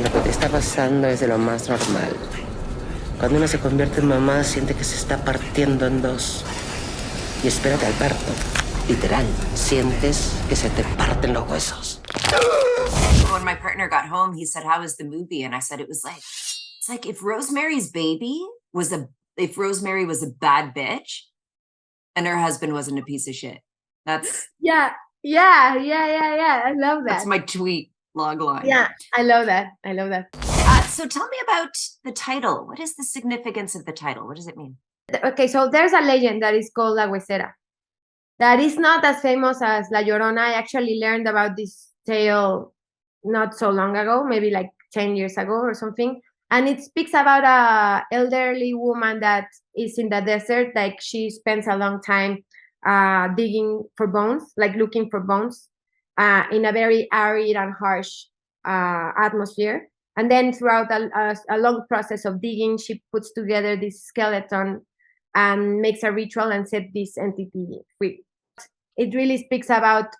Lo que te está pasando es de lo más normal. Cuando uno se convierte en mamá, siente que se está partiendo en dos. Y espérate al parto. Literal, sientes que se te parten los huesos. When my partner got home, he said, "How was the movie?" And I said, it's like if Rosemary's Baby was if Rosemary was a bad bitch and her husband wasn't a piece of shit. That's Yeah. I love that. That's my tweet log line. Yeah, I love that. So tell me about the title. What is the significance of the title? What does it mean? Okay, so there's a legend that is called La Huesera. That is not as famous as La Llorona. I actually learned about this tale not so long ago, maybe like 10 years ago or something. And it speaks about a elderly woman that is in the desert. Like she spends a long time digging for bones, like looking for bones in a very arid and harsh atmosphere. And then throughout a long process of digging, she puts together this skeleton and makes a ritual and set this entity free. It really speaks about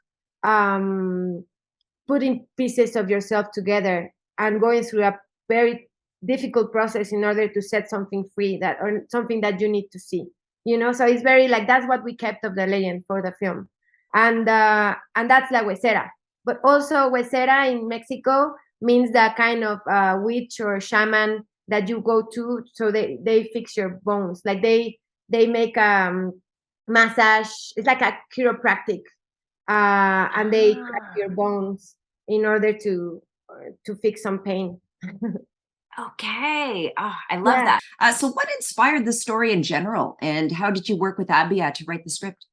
putting pieces of yourself together and going through a very difficult process in order to set something free or something that you need to see. So it's very like that's what we kept of the legend for the film, and that's La Huesera. But also Huesera in Mexico means the kind of witch or shaman that you go to, so they fix your bones, like they make massage. It's like a chiropractic, and they crack your bones in order to fix some pain. Okay. Oh, I love that. So what inspired the story in general, and how did you work with Abia to write the script?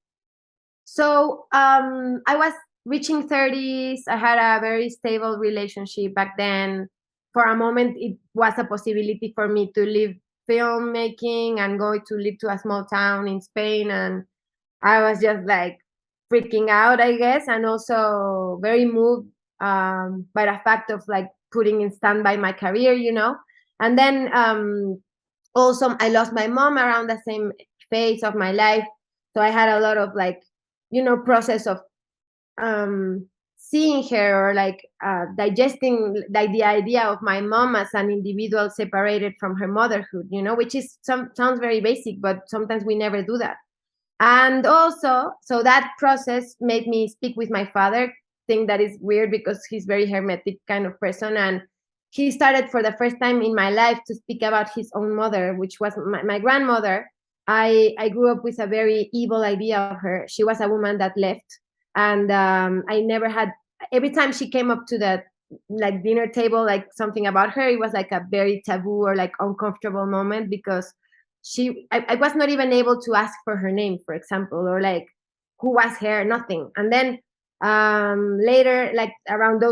So I was reaching 30s. I had a very stable relationship back then. For a moment, it was a possibility for me to leave filmmaking and go to live to a small town in Spain. And I was just like freaking out, I guess, and also very moved by the fact of like putting in standby my career, And then also I lost my mom around the same phase of my life. So I had a lot of like, process of seeing her or like digesting like the idea of my mom as an individual separated from her motherhood, which is sounds very basic, but sometimes we never do that. And also, so that process made me speak with my father, thing that is weird because he's very hermetic kind of person. And he started for the first time in my life to speak about his own mother, which was my grandmother. I grew up with a very evil idea of her. She was a woman that left. And I never had, every time she came up to the like dinner table, like something about her, it was like a very taboo or like uncomfortable moment because I was not even able to ask for her name, for example, or like who was her, nothing. And then later, like around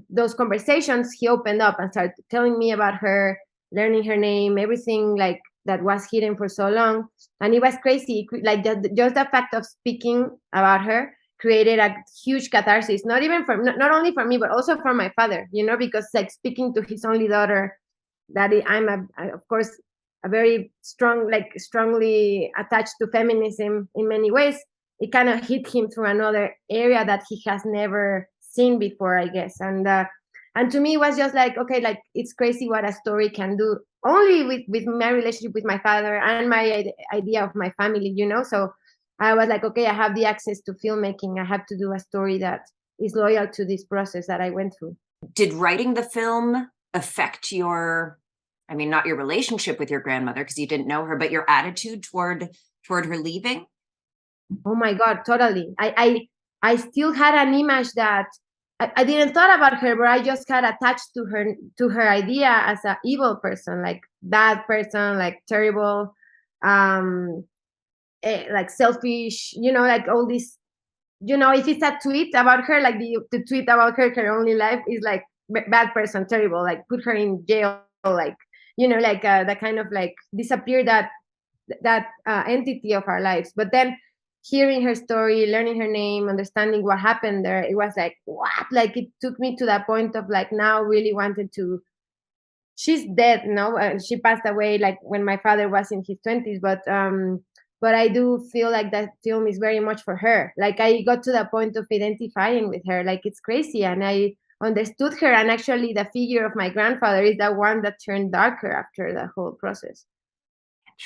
those conversations, he opened up and started telling me about her, learning her name, everything like that was hidden for so long. And it was crazy. Like just the fact of speaking about her created a huge catharsis, not only for me, but also for my father, because like speaking to his only daughter, that I'm of course a very strongly attached to feminism in many ways. It kind of hit him through another area that he has never seen before, I guess. And to me, it was just like, okay, like it's crazy what a story can do only with my relationship with my father and my idea of my family, So I was like, okay, I have the access to filmmaking. I have to do a story that is loyal to this process that I went through. Did writing the film affect not your relationship with your grandmother because you didn't know her, but your attitude toward her leaving? Oh my God, totally. I still had an image that I didn't thought about her, but I just had attached to her idea as an evil person, like bad person, like terrible, like selfish, like all this, if it's a tweet about her, like the tweet about her only life is like bad person, terrible, like put her in jail, like, like the kind of like disappear that entity of our lives. But then hearing her story, learning her name, understanding what happened there, it was like, what? Like it took me to that point of like now really wanted to, she's dead, she passed away like when my father was in his 20s, but I do feel like that film is very much for her. Like I got to the point of identifying with her, like it's crazy. And I understood her. And actually the figure of my grandfather is the one that turned darker after the whole process.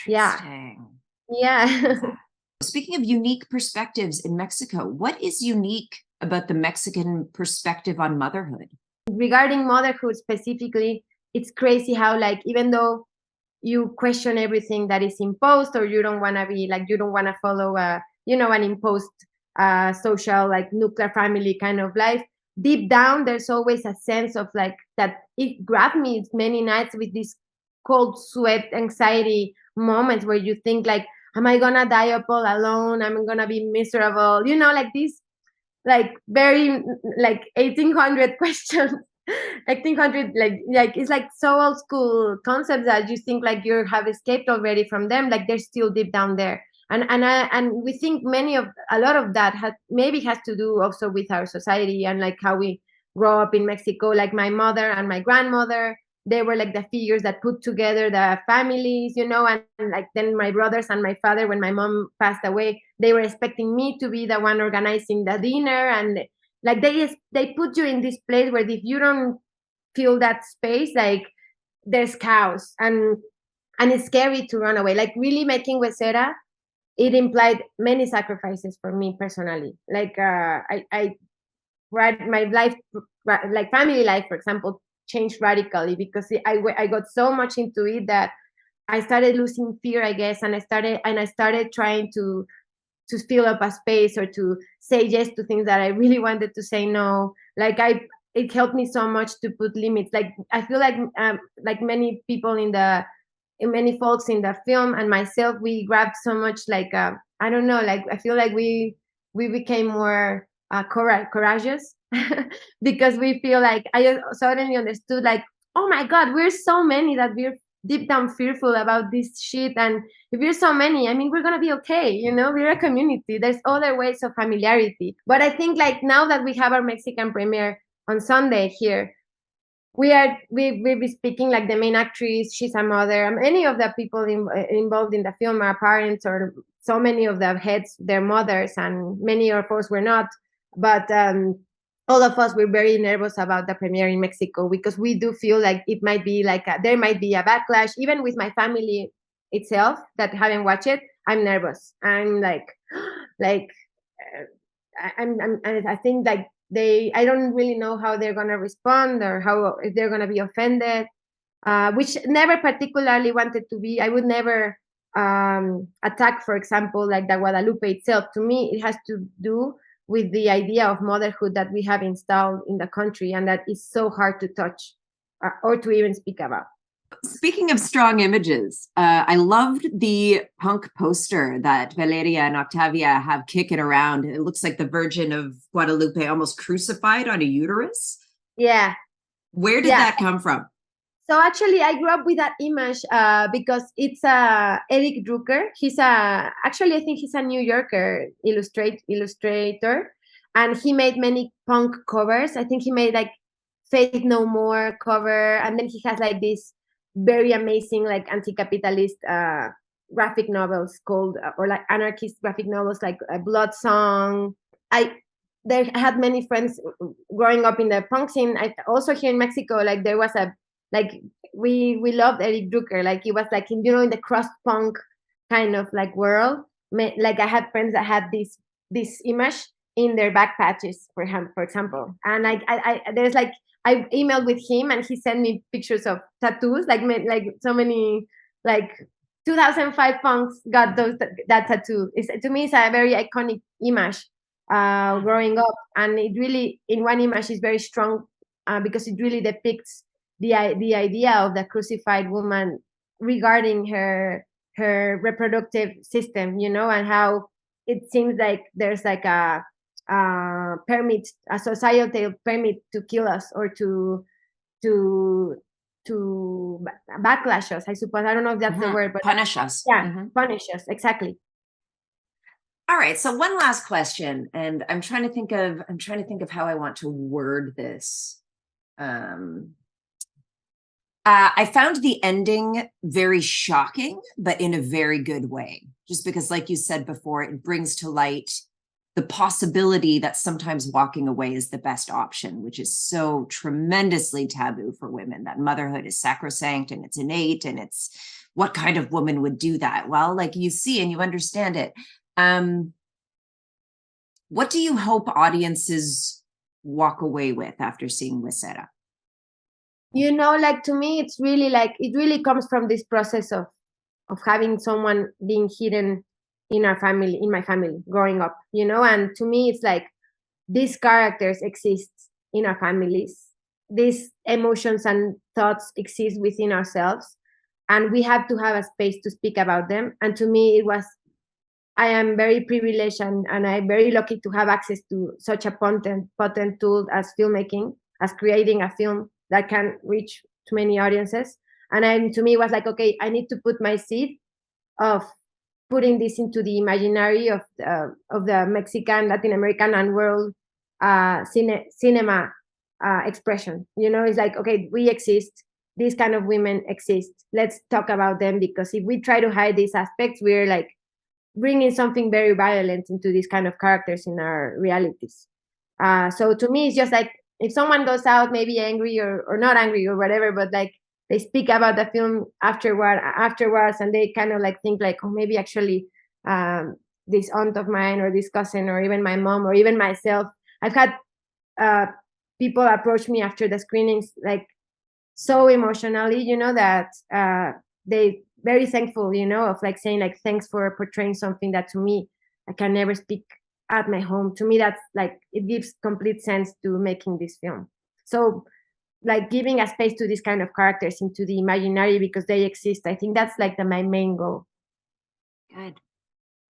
Interesting. Yeah. Speaking of unique perspectives in Mexico, what is unique about the Mexican perspective on motherhood? Regarding motherhood specifically, it's crazy how, like, even though you question everything that is imposed, or you don't want to be like, you don't want to follow an imposed social, like, nuclear family kind of life, deep down there's always a sense of like that. It grabbed me many nights with this cold sweat anxiety moments where you think like, am I gonna die up all alone? I'm gonna be miserable, like this, like very like 1800 questions. 1800, like it's like so old school concepts that you think like you have escaped already from them, like they're still deep down there. And we think a lot of that maybe has to do also with our society and like how we grow up in Mexico. Like my mother and my grandmother, they were like the figures that put together the families, and like then my brothers and my father, when my mom passed away, they were expecting me to be the one organizing the dinner. And like they put you in this place where if you don't feel that space, like there's chaos, and it's scary to run away. Like really making Huesera, it implied many sacrifices for me personally. Like I my life, like family life, for example, changed radically because I got so much into it that I started losing fear, I guess, and I started trying to fill up a space or to say yes to things that I really wanted to say no. Like it helped me so much to put limits. Like I feel like many people many folks in the film and myself, we grabbed so much, like I don't know, like I feel like we became more courageous because we feel like I suddenly understood like, oh my God, we're so many that we're deep down fearful about this shit. And if we're so many, I mean, we're gonna be okay, we're a community. There's other ways of familiarity. But I think like now that we have our Mexican premiere on Sunday here, we'll be speaking, like the main actress, she's a mother. Many of the people involved in the film are parents, or so many of the heads, their mothers, and many of us were not. But all of us were very nervous about the premiere in Mexico because we do feel like it might be like there might be a backlash. Even with my family itself that haven't watched it, I'm nervous. I'm like I think like I don't really know how they're gonna respond, or if they're gonna be offended, which never particularly wanted to be. I would never attack, for example, like the Guadalupe itself. To me, it has to do with the idea of motherhood that we have installed in the country, and that is so hard to touch or to even speak about. Speaking of strong images, I loved the punk poster that Valeria and Octavia have kicking around. It looks like the Virgin of Guadalupe almost crucified on a uterus. Yeah. Where did that come from? So actually, I grew up with that image because it's Eric Drucker. Actually, I think he's a New Yorker illustrator, and he made many punk covers. I think he made like Faith No More cover, and then he has like this very amazing like anti-capitalist graphic novels called or like anarchist graphic novels like Blood Song. I had many friends growing up in the punk scene. Also here in Mexico, like there was we loved Eric Drucker. Like he was like in the crust punk kind of like world. Like I had friends that had this image in their back patches for example, and like there's like I emailed with him and he sent me pictures of tattoos, like so many, like 2005 punks got that tattoo. To me, it's a very iconic image growing up, and it really, in one image, is very strong because it really depicts the idea of the crucified woman regarding her reproductive system, and how it seems like there's like a societal permit to kill us or to backlash us, I suppose. I don't know if that's the word, but punish us. Yeah, punish us, exactly. All right, so one last question, and I'm trying to think of how I want to word this. I found the ending very shocking, but in a very good way, just because, like you said before, it brings to light the possibility that sometimes walking away is the best option, which is so tremendously taboo for women, that motherhood is sacrosanct and it's innate, and it's what kind of woman would do that? Well, like, you see and you understand it. What do you hope audiences walk away with after seeing Huesera? You know, like, to me, it's really like, it really comes from this process of having someone being hidden in our family, in my family, growing up, you know. And to me, it's like, these characters exist in our families. These emotions and thoughts exist within ourselves, and we have to have a space to speak about them. And to me, I am very privileged, and I'm very lucky to have access to such a potent tool as filmmaking, as creating a film that can reach to many audiences. And to me, it was like, okay, I need to put my seed of putting this into the imaginary of the Mexican, Latin American, and world cinema expression. You know, it's like, okay, we exist. These kind of women exist. Let's talk about them, because if we try to hide these aspects, we're like bringing something very violent into these kind of characters in our realities. So to me, it's just like, if someone goes out maybe angry or not angry or whatever, but like, they speak about the film afterwards, and they kind of like think like, oh, maybe actually this aunt of mine, or this cousin, or even my mom, or even myself. I've had people approach me after the screenings, like, so emotionally, you know, that they very thankful, you know, of like saying like, thanks for portraying something that to me, I can never speak at my home. To me, that's like, it gives complete sense to making this film. So like, giving a space to these kind of characters into the imaginary, because they exist, I think that's like my main goal. Good.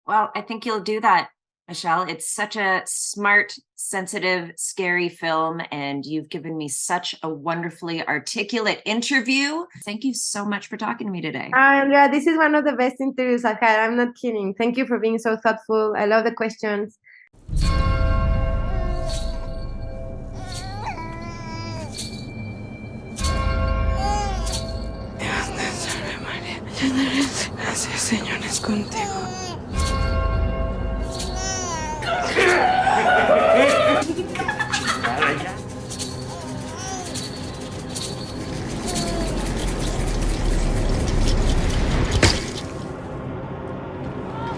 Well, I think you'll do that, Michelle. It's such a smart, sensitive, scary film, and you've given me such a wonderfully articulate interview. Thank you so much for talking to me today. Andrea, this is one of the best interviews I've had. I'm not kidding. Thank you for being so thoughtful. I love the questions. Gracias, Señor, es contigo.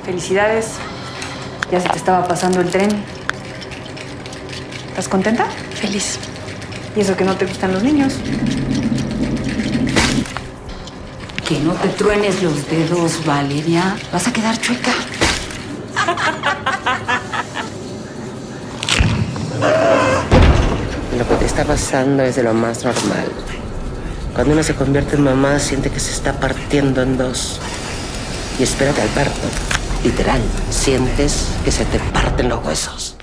Felicidades. Ya se te estaba pasando el tren. ¿Estás contenta? Feliz. ¿Y eso que no te gustan los niños? Que no te truenes los dedos, Valeria. Vas a quedar chueca. Lo que te está pasando es de lo más normal. Cuando uno se convierte en mamá, siente que se está partiendo en dos. Y espérate al parto. Literal, sientes que se te parten los huesos.